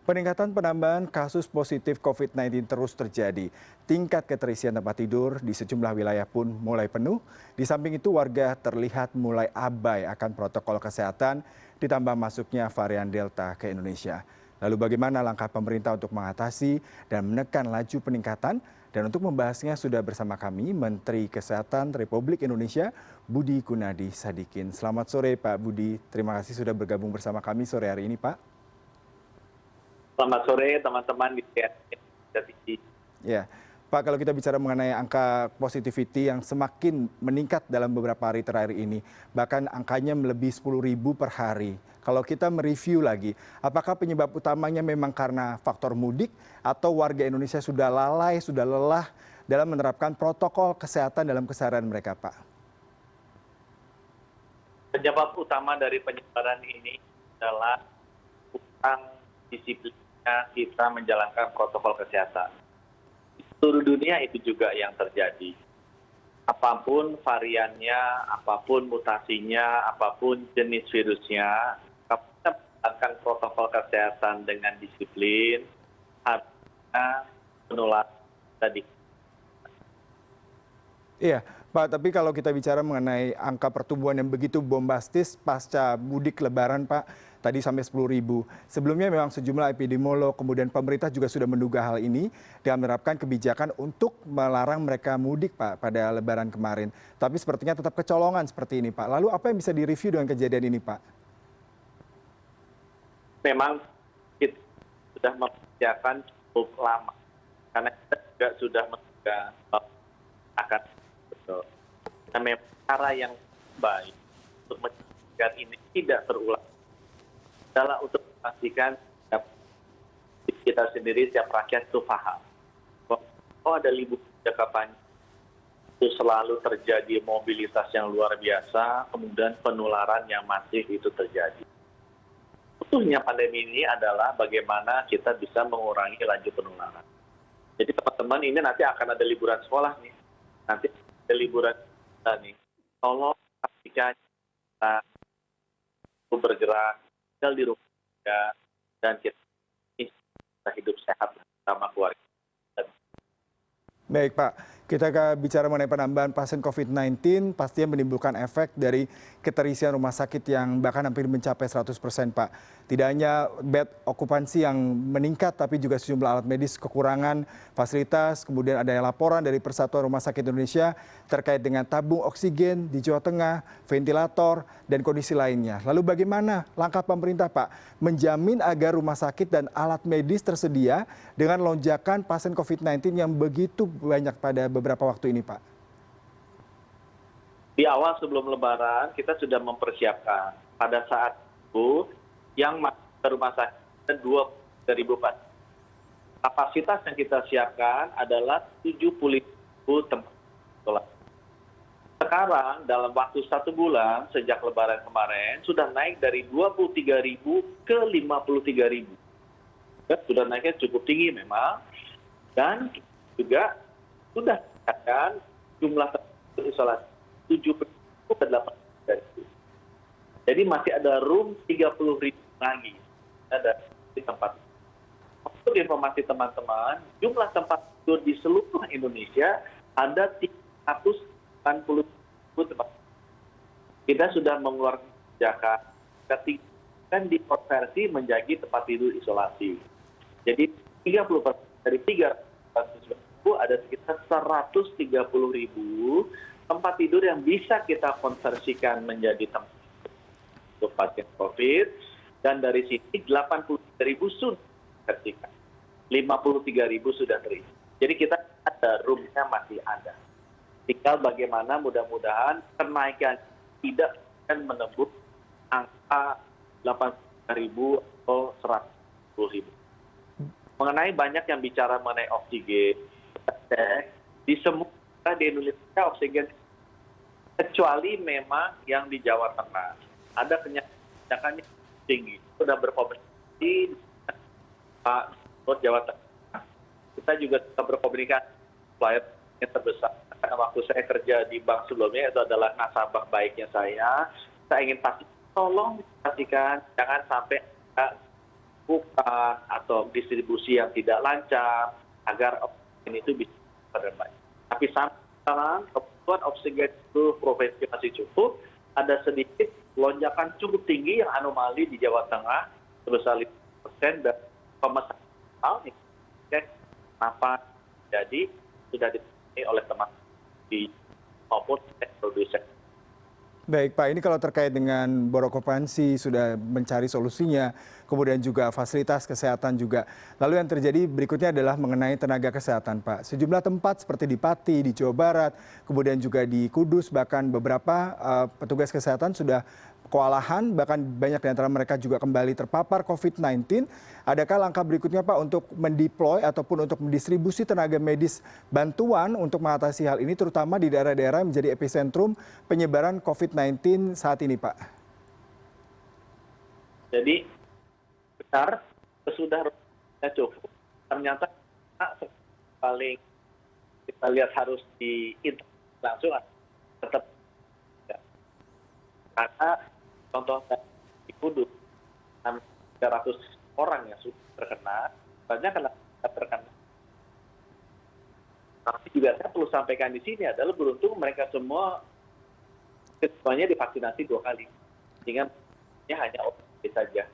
Peningkatan penambahan kasus positif COVID-19 terus terjadi. Tingkat keterisian tempat tidur di sejumlah wilayah pun mulai penuh. Di samping itu warga terlihat mulai abai akan protokol kesehatan ditambah masuknya varian Delta ke Indonesia. Lalu bagaimana langkah pemerintah untuk mengatasi dan menekan laju peningkatan? Dan untuk membahasnya sudah bersama kami Menteri Kesehatan Republik Indonesia Budi Gunadi Sadikin. Selamat sore Pak Budi, terima kasih sudah bergabung bersama kami sore hari ini Pak. Selamat sore teman-teman di CNN TV. Ya, Pak, kalau kita bicara mengenai angka positivity yang semakin meningkat dalam beberapa hari terakhir ini, bahkan angkanya melebihi 10.000 per hari. Kalau kita mereview lagi, apakah penyebab utamanya memang karena faktor mudik atau warga Indonesia sudah lalai, sudah lelah dalam menerapkan protokol kesehatan dalam keseharian mereka, Pak? Penyebab utama dari penyebaran ini adalah kurang disiplinnya kita menjalankan protokol kesehatan. Di seluruh dunia itu juga yang terjadi. Apapun variannya, apapun mutasinya, apapun jenis virusnya, kalau kita menjalankan protokol kesehatan dengan disiplin, harusnya penularan tadi. Iya, Pak, tapi kalau kita bicara mengenai angka pertumbuhan yang begitu bombastis pasca mudik lebaran, Pak, tadi sampai 10.000. Sebelumnya memang sejumlah epidemiolog, kemudian pemerintah juga sudah menduga hal ini dan menerapkan kebijakan untuk melarang mereka mudik, Pak, pada lebaran kemarin. Tapi sepertinya tetap kecolongan seperti ini, Pak. Lalu apa yang bisa direview dengan kejadian ini, Pak? Memang kita sudah mempersiapkan cukup lama. Karena kita juga sudah menduga akan betul. Dan memang cara yang baik untuk mencegah ini tidak terulang adalah untuk memastikan kita sendiri, setiap rakyat itu paham. Kalau ada libur jangka panjang, itu selalu terjadi mobilitas yang luar biasa, kemudian penularan yang masif itu terjadi. Utuhnya pandemi ini adalah bagaimana kita bisa mengurangi laju penularan. Jadi teman-teman, ini nanti akan ada liburan sekolah nih. Nanti ada liburan kita nih. Tolong pastikan kita bergerak, tinggal di rumah, dan kita hidup sehat bersama keluarga. Baik Pak, kita bicara mengenai penambahan pasien COVID-19 pastinya menimbulkan efek dari keterisian rumah sakit yang bahkan hampir mencapai 100% Pak. Tidak hanya bed okupansi yang meningkat tapi juga sejumlah alat medis kekurangan fasilitas. Kemudian ada laporan dari Persatuan Rumah Sakit Indonesia terkait dengan tabung oksigen di Jawa Tengah, ventilator, dan kondisi lainnya. Lalu bagaimana langkah pemerintah Pak menjamin agar rumah sakit dan alat medis tersedia dengan lonjakan pasien COVID-19 yang begitu banyak pada beberapa waktu ini Pak? Di awal sebelum Lebaran kita sudah mempersiapkan. Pada saat itu yang masuk ke rumah sakit ada 23.000 pasien. Kapasitas yang kita siapkan adalah 70.000 tempat isolasi. Sekarang dalam waktu 1 bulan sejak Lebaran kemarin sudah naik dari 23.000 ke 53.000. Sudah naiknya cukup tinggi memang. Dan juga sudah dikatakan jumlah tempat isolasi 70.000 ke 83.000. Jadi masih ada room 30.000 lagi ada di tempat. Untuk informasi teman-teman, jumlah tempat tidur di seluruh Indonesia ada 380.000 tempat. Kita sudah mengeluarkan kebijakan dan dikonversi menjadi tempat tidur isolasi. Jadi 30% dari 300.000 ada sekitar 130.000 tempat tidur yang bisa kita konversikan menjadi tempat untuk pasien COVID. Dan dari sini 83.000 sudah dikonversikan. 53.000 sudah terisi. Jadi kita ada roomnya masih ada. Tinggal bagaimana mudah-mudahan kenaikan tidak akan menembus angka 80.000 atau 110.000. Mengenai banyak yang bicara mengenai oksigen, di semua di Indonesia oksigen kecuali memang yang di Jawa Tengah ada kenyataan tinggi sudah berkomunikasi Pak Jawa Tengah. Kita juga tetap berkomunikasi supplier yang terbesar. Karena waktu saya kerja di bank sebelumnya itu adalah nasabah baiknya saya ingin pasti tolong pastikan jangan sampai bukan atau distribusi yang tidak lancar agar oksigen itu bisa terdapat. Tapi sampai sekarang kebutuhan oksigen itu provinsi masih cukup. Ada sedikit lonjakan cukup tinggi yang anomali di Jawa Tengah sebesar 5% dan pemesan ini kenapa jadi sudah dipenuhi oleh teman di maupun produsen. Baik Pak, ini kalau terkait dengan bor okupansi sudah mencari solusinya, kemudian juga fasilitas kesehatan juga. Lalu yang terjadi berikutnya adalah mengenai tenaga kesehatan Pak. Sejumlah tempat seperti di Pati, di Jawa Barat, kemudian juga di Kudus, bahkan beberapa petugas kesehatan sudah kewalahan, bahkan banyak di antara mereka juga kembali terpapar COVID-19. Adakah langkah berikutnya Pak untuk mendeploy ataupun untuk mendistribusi tenaga medis bantuan untuk mengatasi hal ini, terutama di daerah-daerah yang menjadi epicentrum penyebaran COVID-19 saat ini Pak? Jadi benar, sesudah cukup, ternyata paling kita lihat harus langsung tetap ya. Karena contoh di Kudus 300 orang yang sudah terkena, banyak yang terkena. Tapi juga saya perlu sampaikan di sini adalah beruntung mereka semuanya divaksinasi 2 kali, sehingga hanya OTG saja.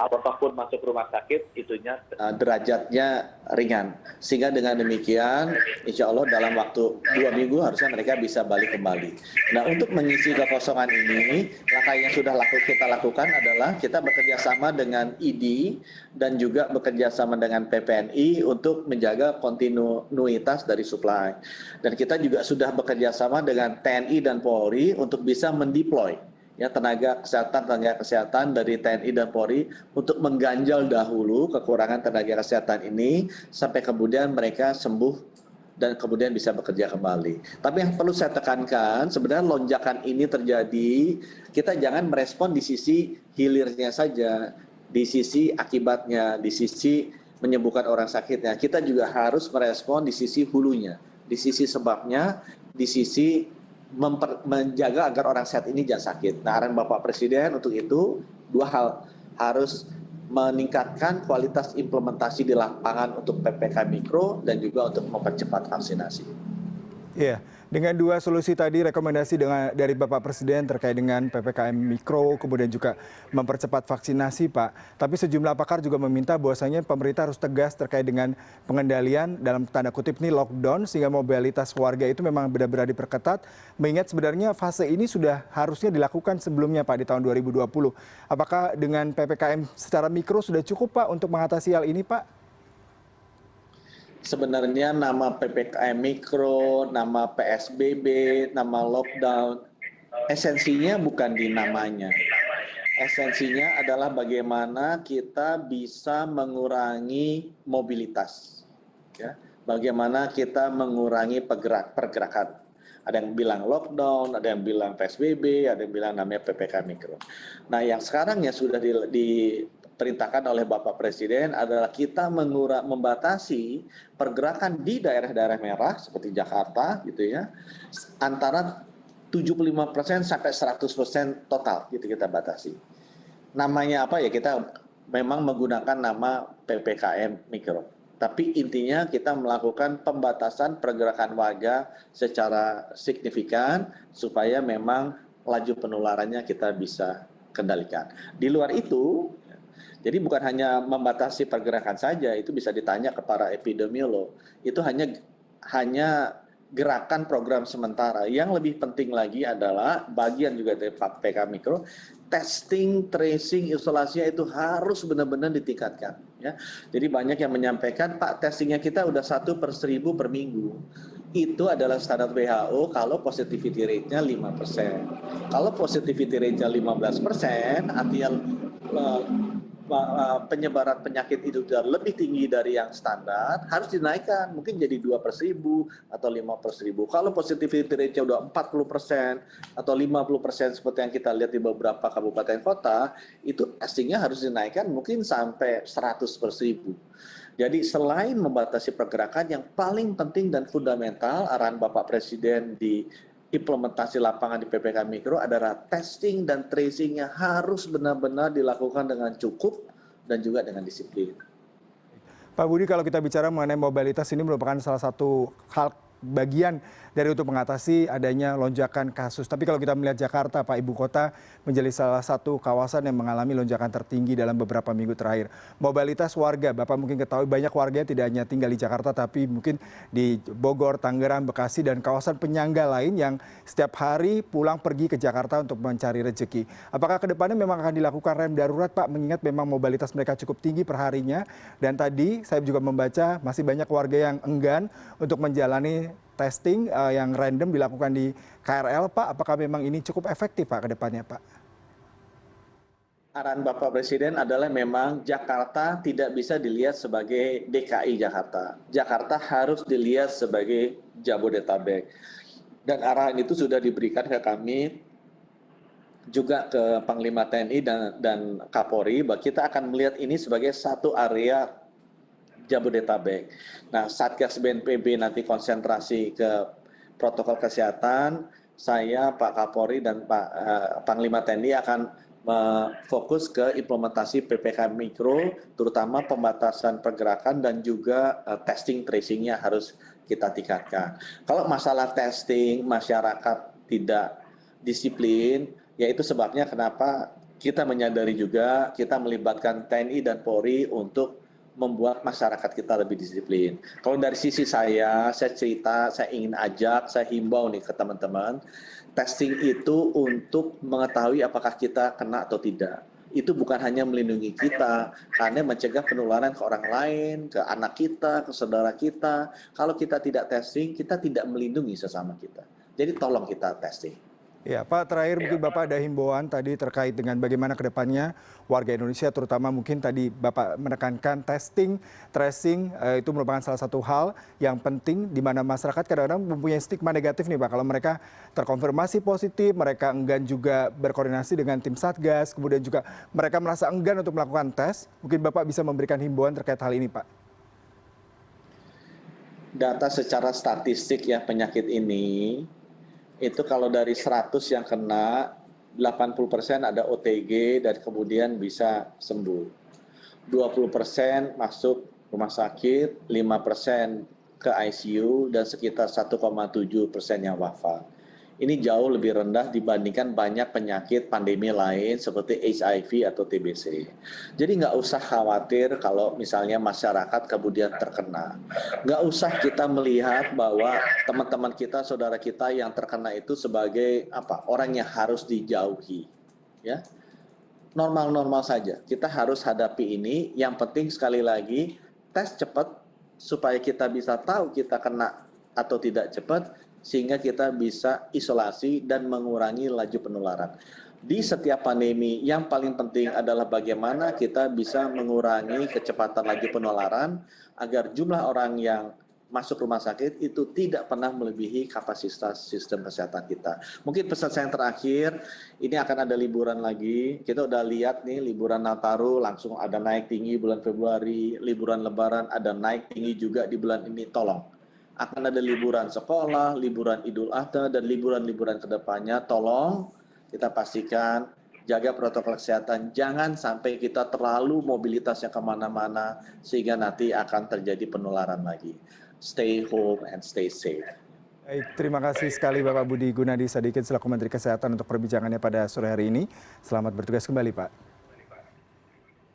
Apapun masuk rumah sakit, itunya derajatnya ringan. Sehingga dengan demikian, insya Allah dalam waktu 2 minggu harusnya mereka bisa balik kembali. Nah, untuk mengisi kekosongan ini, langkah yang sudah kita lakukan adalah kita bekerja sama dengan ID dan juga bekerja sama dengan PPNI untuk menjaga kontinuitas dari supply. Dan kita juga sudah bekerja sama dengan TNI dan Polri untuk bisa mendeploy tenaga kesehatan dari TNI dan Polri untuk mengganjal dahulu kekurangan tenaga kesehatan ini sampai kemudian mereka sembuh dan kemudian bisa bekerja kembali. Tapi yang perlu saya tekankan, sebenarnya lonjakan ini terjadi, kita jangan merespon di sisi hilirnya saja, di sisi akibatnya, di sisi menyembuhkan orang sakitnya. Kita juga harus merespon di sisi hulunya, di sisi sebabnya, di sisi menjaga agar orang sehat ini jangan sakit. Nah, arahan Bapak Presiden untuk itu 2 hal, harus meningkatkan kualitas implementasi di lapangan untuk PPKM Mikro dan juga untuk mempercepat vaksinasi. Iya, dengan 2 solusi tadi rekomendasi dari Bapak Presiden terkait dengan PPKM Mikro, kemudian juga mempercepat vaksinasi Pak. Tapi sejumlah pakar juga meminta bahwasanya pemerintah harus tegas terkait dengan pengendalian dalam tanda kutip ini lockdown, sehingga mobilitas warga itu memang benar-benar diperketat. Mengingat sebenarnya fase ini sudah harusnya dilakukan sebelumnya Pak di tahun 2020. Apakah dengan PPKM secara mikro sudah cukup Pak untuk mengatasi hal ini Pak? Sebenarnya nama PPKM Mikro, nama PSBB, nama lockdown, esensinya bukan di namanya. Esensinya adalah bagaimana kita bisa mengurangi mobilitas. Ya. Bagaimana kita mengurangi pergerakan. Ada yang bilang lockdown, ada yang bilang PSBB, ada yang bilang namanya PPKM Mikro. Nah, yang sekarang yang sudah diperintahkan oleh Bapak Presiden adalah kita membatasi pergerakan di daerah-daerah merah seperti Jakarta gitu ya, antara 75% sampai 100% total gitu kita batasi. Namanya apa ya, kita memang menggunakan nama PPKM Mikro. Tapi intinya kita melakukan pembatasan pergerakan warga secara signifikan supaya memang laju penularannya kita bisa kendalikan. Di luar itu, jadi bukan hanya membatasi pergerakan saja, itu bisa ditanya ke para epidemiolog. Itu hanya gerakan program sementara. Yang lebih penting lagi adalah bagian juga dari PPKM Mikro, testing, tracing, isolasinya itu harus benar-benar ditingkatkan. Ya. Jadi banyak yang menyampaikan, Pak, testingnya kita udah 1/1000 per minggu. Itu adalah standar WHO kalau positivity rate-nya 5%. Kalau positivity rate-nya 15%, artinya penyebaran penyakit itu sudah lebih tinggi dari yang standar, harus dinaikkan, mungkin jadi 2/1000 atau 5/1000. Kalau positivity rate-nya udah 40% atau 50% seperti yang kita lihat di beberapa kabupaten kota, itu testingnya harus dinaikkan mungkin sampai 100/1000. Jadi selain membatasi pergerakan, yang paling penting dan fundamental arahan Bapak Presiden di implementasi lapangan di PPKM Mikro adalah testing dan tracing-nya harus benar-benar dilakukan dengan cukup dan juga dengan disiplin. Pak Budi, kalau kita bicara mengenai mobilitas ini merupakan salah satu hal bagian dari untuk mengatasi adanya lonjakan kasus. Tapi kalau kita melihat Jakarta, Pak, ibu kota menjadi salah satu kawasan yang mengalami lonjakan tertinggi dalam beberapa minggu terakhir. Mobilitas warga, Bapak mungkin ketahui banyak warga yang tidak hanya tinggal di Jakarta, tapi mungkin di Bogor, Tangerang, Bekasi, dan kawasan penyangga lain yang setiap hari pulang pergi ke Jakarta untuk mencari rezeki. Apakah ke depannya memang akan dilakukan rem darurat, Pak, mengingat memang mobilitas mereka cukup tinggi perharinya? Dan tadi saya juga membaca masih banyak warga yang enggan untuk menjalani testing yang random dilakukan di KRL, Pak. Apakah memang ini cukup efektif, Pak, ke depannya, Pak? Arahan Bapak Presiden adalah memang Jakarta tidak bisa dilihat sebagai DKI Jakarta. Jakarta harus dilihat sebagai Jabodetabek. Dan arahan itu sudah diberikan ke kami, juga ke Panglima TNI dan Kapolri, bahwa kita akan melihat ini sebagai satu area Jabodetabek. Nah, Satgas BNPB nanti konsentrasi ke protokol kesehatan, saya, Pak Kapolri, dan Pak Panglima TNI akan fokus ke implementasi PPKM Mikro, terutama pembatasan pergerakan dan juga testing tracing-nya harus kita tingkatkan. Kalau masalah testing, masyarakat tidak disiplin, yaitu sebabnya kenapa kita menyadari juga kita melibatkan TNI dan Polri untuk membuat masyarakat kita lebih disiplin. Kalau dari sisi saya cerita, saya ingin ajak, saya himbau nih ke teman-teman, testing itu untuk mengetahui apakah kita kena atau tidak. Itu bukan hanya melindungi kita, karena mencegah penularan ke orang lain, ke anak kita, ke saudara kita. Kalau kita tidak testing, kita tidak melindungi sesama kita. Jadi tolong kita testing. Ya, Pak, terakhir mungkin Bapak ada himbauan tadi terkait dengan bagaimana ke depannya warga Indonesia, terutama mungkin tadi Bapak menekankan testing, tracing, itu merupakan salah satu hal yang penting di mana masyarakat kadang-kadang mempunyai stigma negatif nih, Pak. Kalau mereka terkonfirmasi positif, mereka enggan juga berkoordinasi dengan tim Satgas, kemudian juga mereka merasa enggan untuk melakukan tes. Mungkin Bapak bisa memberikan himbauan terkait hal ini, Pak. Data secara statistik ya penyakit ini, itu kalau dari 100 yang kena, 80% ada OTG dan kemudian bisa sembuh. 20% masuk rumah sakit, 5% ke ICU, dan sekitar 1,7% yang wafat. Ini jauh lebih rendah dibandingkan banyak penyakit pandemi lain seperti HIV atau TBC. Jadi nggak usah khawatir kalau misalnya masyarakat kemudian terkena. Nggak usah kita melihat bahwa teman-teman kita, saudara kita yang terkena itu sebagai orang yang harus dijauhi. Ya, normal-normal saja. Kita harus hadapi ini. Yang penting sekali lagi tes cepat supaya kita bisa tahu kita kena atau tidak cepat, sehingga kita bisa isolasi dan mengurangi laju penularan. Di setiap pandemi, yang paling penting adalah bagaimana kita bisa mengurangi kecepatan laju penularan agar jumlah orang yang masuk rumah sakit itu tidak pernah melebihi kapasitas sistem kesehatan kita. Mungkin pesan saya yang terakhir, ini akan ada liburan lagi. Kita udah lihat nih liburan Nataru langsung ada naik tinggi bulan Februari, liburan Lebaran ada naik tinggi juga di bulan ini. Tolong. Akan ada liburan sekolah, liburan Idul Adha, dan liburan-liburan kedepannya. Tolong kita pastikan jaga protokol kesehatan. Jangan sampai kita terlalu mobilitasnya kemana-mana sehingga nanti akan terjadi penularan lagi. Stay home and stay safe. Baik, terima kasih sekali Bapak Budi Gunadi Sadikin selaku Menteri Kesehatan untuk perbincangannya pada sore hari ini. Selamat bertugas kembali, Pak.